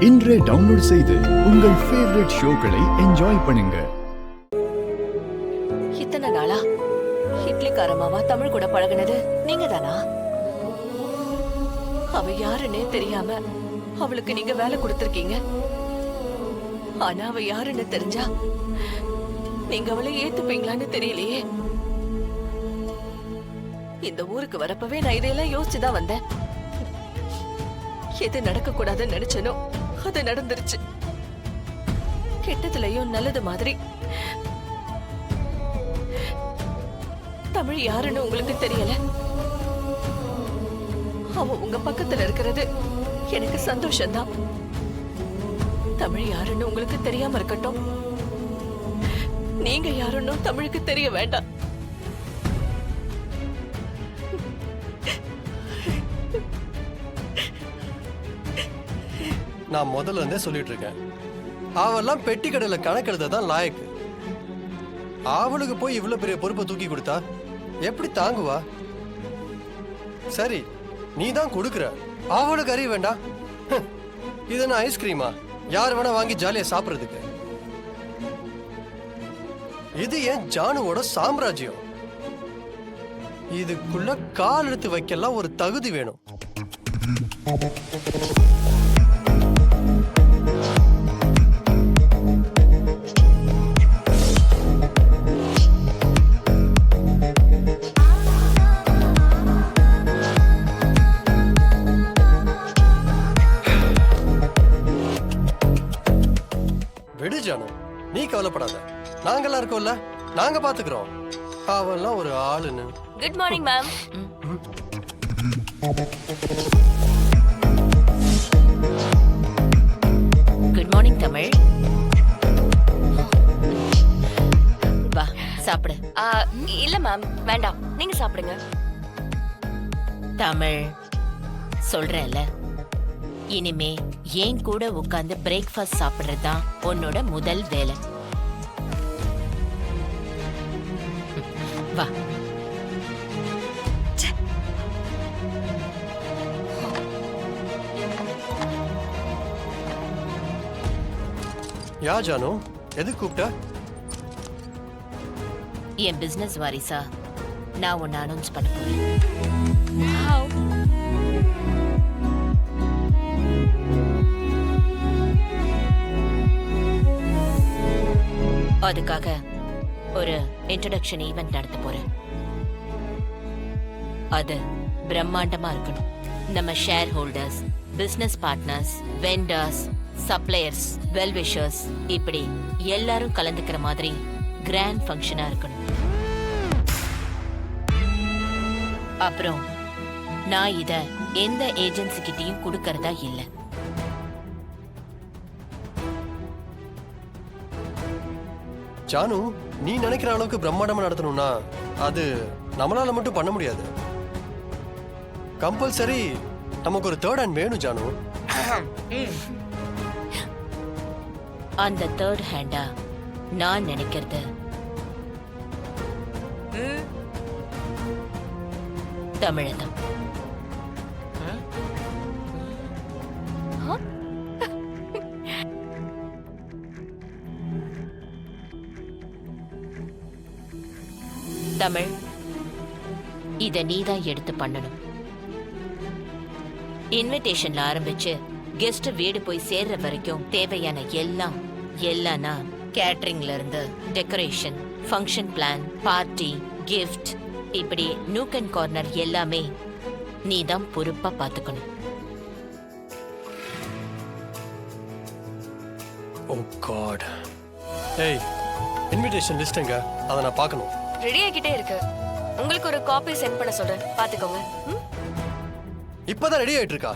இன்றே டவுன்லோட் செய்து உங்கள் ஃபேவரட் ஷோக்களை என்ஜாய் பண்ணுங்க. இத்தனை நாளா இட்லிக்காரமாவா தமிழ் கூட பழகுனது நீங்க தானா? அவ யாருன்னே தெரியாம அவளுக்கு நீங்க வேலை கொடுத்திருக்கீங்க. ஆனா அவ யாருன்னு தெரிஞ்சா நீங்க அவளை ஏத்துப்பீங்களான்னு தெரியலையே. இந்த ஊருக்கு வரப்பவே நான் இதையெல்லாம் யோசிச்சுதான் வந்தேன். எது நடக்க கூடாதுன்னு நினைச்சனோ அது நடந்துருச்சு. கெட்டதுலயும் நல்லது மாதிரி. தமிழ் யாருன்னு உங்களுக்கு தெரியல. அவ உங்க பக்கத்துல இருக்கிறது எனக்கு சந்தோஷம்தான். தமிழ் யாருன்னு உங்களுக்கு தெரியாம இருக்கட்டும். நீங்க யாருன்னு தமிழுக்கு தெரிய வேண்டாம். நான் முதல்ல இருந்தே சொல்லிட்டு இருக்கேன், அவெல்லாம் பெட்டி கடையில கணக்கெடுத்தான் லாயக்கு. அவளுக்கு போய் இவ்வளவு பெரிய பொறுப்பை தூக்கி கொடுத்தா எப்படி தாங்குவா? சரி, நீ தான் கொடுக்குற, அவளுக்கு அறிய வேண்டாம். இது என்ன ஐஸ்கிரீமா? யார் வேணா வாங்கி ஜாலியா சாப்பிடுறதுக்கு? இது ஏன் ஜானுவோட சாம்ராஜ்யம். இதுக்குள்ள கால் எடுத்து வைக்கலாம் ஒரு தகுதி வேணும். விடு ஜானு, நீ கவலைப்படாத. நாங்கெல்லாம் இருக்கோம்ல, நாங்க பாத்துக்கிறோம். அவெல்லாம் ஒரு ஆளுன்னு. Good morning ma'am. Good morning Tamil. வா சாப்பிடு. இல்ல மேம், வேண்டாம், நீங்க சாப்பிடுங்க. தமிழ் சொல்றேன்ல, இனிமே ஏன் கூட உட்கார்ந்து பிரேக்ஃபாஸ்ட் சாப்பிடுறது தான் உன்னோட முதல் வேலை. வா. யா ஜானு, எது கூப்பிட்டா? என் பிசினஸ் வாரிசா நான் உன்னை அனௌன்ஸ் பண்ண போறேன். அதுக்காக ஒரு இன்ட்ரோடக்ஷன் ஈவென்ட் நடத்த போறேன். அது பிரம்மாண்டமா இருக்கணும். நம்ம share holders, business partners, vendors, suppliers, well-wishers, இப்படி எல்லாரும் கலந்துக்கிற மாதிரி கிராண்ட் ஃபங்க்ஷனா இருக்கணும். அப்புறம் நான் இத எந்த ஏஜென்சி கிட்டயும் கொடுக்கறதா இல்லை. ஜானு, நீ நினைக்கிற அளவுக்கு பிரம்மாண்டமா நடத்தணும்னா அது நம்மளால மட்டும் பண்ண முடியாது. கம்பல்சரி நமக்கு ஒரு தேர்ட் ஹேண்ட் வேணும் ஜானு. அந்த தேர்ட் ஹேண்டா நான் நினைக்கிறது தமிழகம். தமிழ், இத நீதான் எடுத்து பண்ணணும். இன்விடேஷன்ல ஆரம்பிச்சு கெஸ்ட் வீடு போய் சேர்ற வரைக்கும் தேவையான எல்லாம்னா கேட்டரிங்ல இருந்து decoration, function plan, party, gift, இப்படி நூக் அண்ட் கார்னர் எல்லாமே நீதான் பொறுப்பா பாத்துக்கணும். ஓ காட். ஏய், இன்விடேஷன் லிஸ்ட் எங்க? அதை நான் பார்க்கணும். ரெடி ஆகிட்டே இருக்கு. உங்களுக்கு ஒரு காப்பி சென்ட் பண்ண சொல்றேன், பாத்துக்கோங்க. இப்பதான் ரெடி ஆயிட்டு இருக்கா?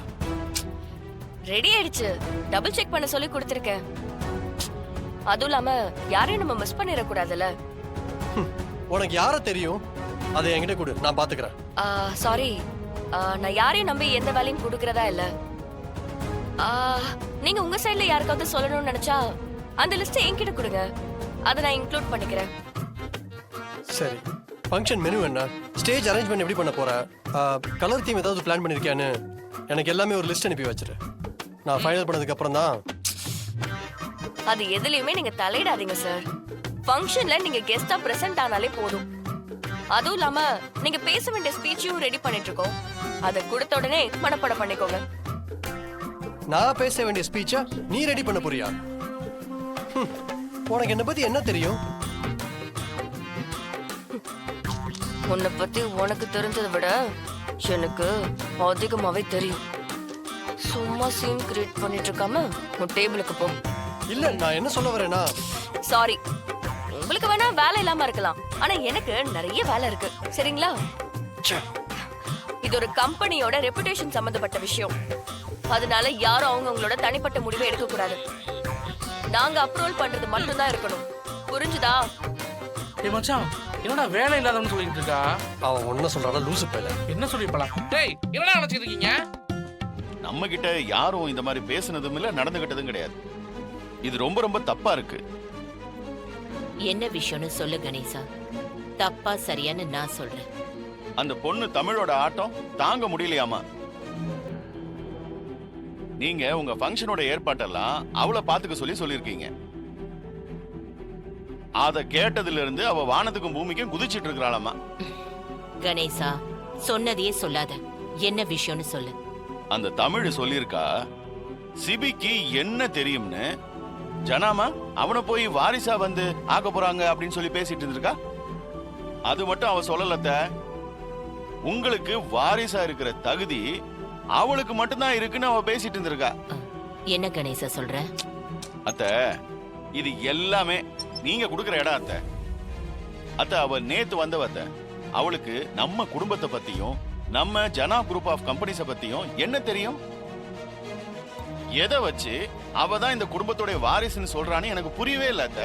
ரெடி ஆயிடுச்சு. டபுள் செக் பண்ண சொல்லி கொடுத்திருக்கேன். அதுவும் இல்லாம யாரையும் நம்ம மிஸ் பண்ணிட கூடாதுல்ல. உனக்கு யார தெரியும்? அதை என்கிட்ட கொடு, நான் பாத்துக்கிறேன். சாரி, நான் யாரையும் நம்பி எந்த வேலையும் கொடுக்கறதா இல்ல. நீங்க உங்க சைடுல யாருக்காவது சொல்லணும்னு நினைச்சா அந்த லிஸ்ட் என்கிட்ட கொடுங்க, அதை நான் இன்க்ளூட் பண்ணிக்கிறேன். சரி, ஃபங்க்ஷன் மெனு என்ன, ஸ்டேஜ் அரேஞ்ச்மெண்ட் எப்படி பண்ண போற, கலர் தீம் ஏதாவது பிளான் பண்ணிருக்கியான்னு எனக்கு எல்லாமே ஒரு லிஸ்ட் அனுப்பி வச்சிரு. நான் ஃபைனல் பண்ணதுக்கு அப்புறம் தான். அது எதுலயுமே நீங்க தலையிடாதீங்க சார். ஃபங்க்ஷன்ல நீங்க கெஸ்டா பிரசன்ட் ஆனாலே போதும். அதுவும் இல்லாம நீங்க பேச வேண்டிய ஸ்பீச்சையும் ரெடி பண்ணிட்டு இருக்கோம். அதை கொடுத்த உடனே மனப்பாடம் பண்ணிக்கோங்க. நான் பேச வேண்டிய ஸ்பீச்சா நீ ரெடி பண்ண போறியா? உனக்கு என்ன பத்தி என்ன தெரியும்? உன்னை பத்தி உனக்கு தெரிஞ்சதை விட எனக்கு அதிகமாவே தெரியும். சும்மா சீன் கிரியேட் பண்ணிட்டு இருக்காம உன் டேபிளுக்கு போ. இல்ல நான் என்ன சொல்ல வரேன்னா, சாரி, உங்களுக்கு வேணா வேலை இல்லாம இருக்கலாம், ஆனா எனக்கு நிறைய வேலை இருக்கு. சரிங்களா? இது ஒரு கம்பெனியோட ரெputation சம்பந்தப்பட்ட விஷயம். அதனால யாரும் அவங்களோட தனிப்பட்ட முடிவை எடுக்க கூடாது. நாங்க அப்ரூவல் பண்றது மட்டும் தான் இருக்கணும். புரிஞ்சுதா? டேய் மச்சான், என்னடா வேலை இல்லாதவன்னு சொல்லிட்டு இருக்கா? அவன் ஒன்ன சொல்றானா லூசு பையல. என்ன சொல்லிப்பலாம்? டேய், என்னடா நினைச்சிட்டு இருக்கீங்க? நம்ம கிட்ட யாரும் இந்த மாதிரி பேசுனதும் இல்ல, நடந்துகிட்டதும் கிடையாது. இது ரொம்ப ரொம்ப தப்பா இருக்கு. என்ன விஷயம்னு சொல்லு கணேசா. தப்பா சரியான்னு நான் சொல்றேன். அந்த பொண்ணு தமிழோட ஆட்டம் தாங்க முடியலையாமா. நீங்க உங்க ஃபங்க்ஷனோட ஏற்பாட்டெல்லாம் அவளை பாத்துக்க சொல்லிருக்கீங்க. அத கேட்டதுல இருந்து அவ வானத்துக்கும் பூமிக்கும் குதிச்சிட்டு இருக்கிறாளாமா. கணேசா, சொன்னதையே சொல்லாத. என்ன விஷயம்னு சொல்லு. அந்த தமிழ் சொல்லியிருக்கா, சிபிக்கு என்ன தெரியும்னு. ஜனாமா அவனை போய் வாரிசா வந்து ஆக்க போறாங்க அப்படின்னு சொல்லி பேசிட்டு இருந்திருக்கா. அது மட்டும் அவ சொல்லலத்த, உங்களுக்கு வாரிசா இருக்கிற தகுதி அவளுக்கு மட்டும்தான் இருக்குன்னு அவ பேசிட்டு இருந்திருக்கா. என்ன கணேசா சொல்ற? அத்த, இது எல்லாமே நீங்க கொடுக்கிற இடம் அத்த. அத்த, அவ நேத்து வந்தவ அத்த. அவளுக்கு நம்ம குடும்பத்தை பத்தியும் நம்ம ஜனா குரூப் ஆஃப் கம்பெனிஸ பத்தியும் என்ன தெரியும்? எதை வச்சு அவ தான் இந்த குடும்பத்தோட வாரிசுன்னு சொல்றான்னு எனக்கு புரியவே இல்ல அத்த.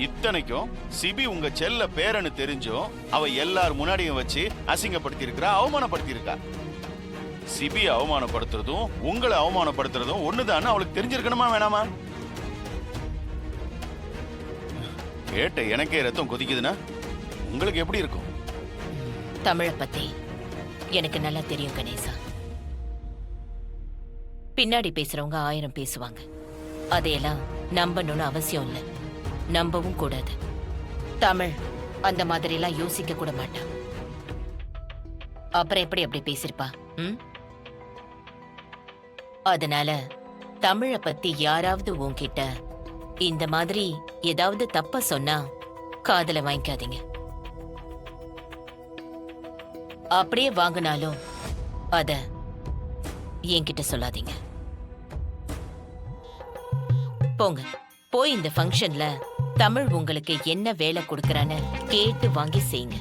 இத்தனைக்கும் சிபி உங்க செல்ல பேரன்னு தெரிஞ்சும் அவ எல்லார் முன்னாடியும் வச்சு அசிங்கப்படுத்தி இருக்கா, அவமானப்படுத்தி இருக்கா. சிபி அவமானப்படுத்துறதும் உங்களை அவமானப்படுத்துறதும் ஒண்ணுதான் அவளுக்கு தெரிஞ்சிருக்கணுமா வேணாமா? கேட்ட எனக்கே ரத்தம் கொதிக்குதுன்னா உங்களுக்கு எப்படி இருக்கும்? தமிழை பத்தி எனக்கு நல்லா தெரியும் கணேசா. பின்னாடி பேசுறவங்க 1000 பேசுவாங்க. அதையெல்லாம் நம்பணும்னு அவசியம் இல்லை, நம்பவும் கூடாது. தமிழ் அந்த மாதிரி எல்லாம் யோசிக்க கூட மாட்டான். அப்புறம் எப்படி அப்படி பேசிருப்பா? அதனால தமிழை பத்தி யாராவது உன்கிட்ட இந்த மாதிரி ஏதாவது தப்ப சொன்னா காதுல வாங்கிக்காதீங்க. அப்படியே வாங்கினாலும் அத என்கிட்ட சொல்லாதீங்க. போங்க, போய் இந்த ஃபங்க்ஷன்ல தமிழ் உங்களுக்கு என்ன வேலை கொடுக்கறான்னு கேட்டு வாங்கி செய்யுங்க.